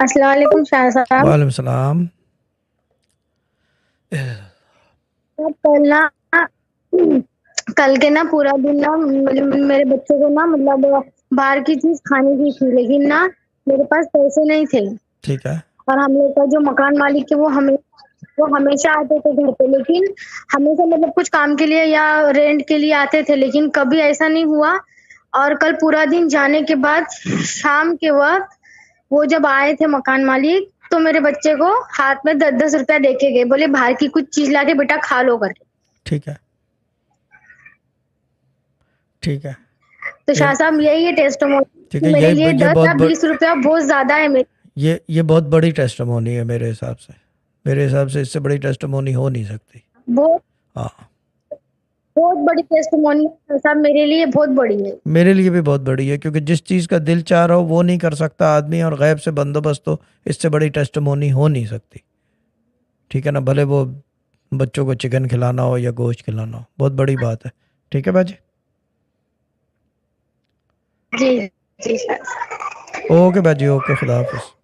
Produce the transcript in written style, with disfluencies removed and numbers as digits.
السلام علیکم شاہ صاحب. وعلیکم السلام. کل کے نا پورا دن نا میرے بچے کو نا مطلب باہر کی چیز کھانے کی تھی، لیکن نا میرے پاس پیسے نہیں تھے. ٹھیک ہے. اور ہم لوگ کا جو مکان مالک ہے وہ ہمیشہ آتے تھے گھر پہ، لیکن ہمیشہ مطلب کچھ کام کے لیے یا رینٹ کے لیے آتے تھے، لیکن کبھی ایسا نہیں ہوا. اور کل پورا دن جانے کے بعد شام کے وقت وہ جب آئے تھے مکان مالک تو میرے بچے کو ہاتھ میں 10-10 روپیہ دے کے گئے، بولے باہر کی کچھ چیز لا کے بیٹا کھا لو کر کے. ٹھیک ہے. ٹھیک ہے. تو شاہ صاحب یہی ہے ٹھیک ہے. ٹیسٹمونی میرے لیے. 10-20 روپیہ بہت زیادہ ہے. یہ بہت بڑی ٹیسٹمونی ہے میرے حساب سے. میرے حساب سے اس سے بڑی ٹیسٹمونی ہو نہیں سکتی. بہت بڑی ٹیسٹمونی ہے صاحب، میرے لیے بہت بڑی ہے. میرے لیے بھی بہت بڑی ہے، کیونکہ جس چیز کا دل چاہ رہا ہو وہ نہیں کر سکتا آدمی، اور غیب سے بندوبست تو اس سے بڑی ٹیسٹمونی ہو نہیں سکتی. ٹھیک ہے نا، بھلے وہ بچوں کو چکن کھلانا ہو یا گوشت کھلانا ہو، بہت بڑی بات ہے. ٹھیک ہے باجی. جی اوکے باجی، اوکے، خدا حافظ.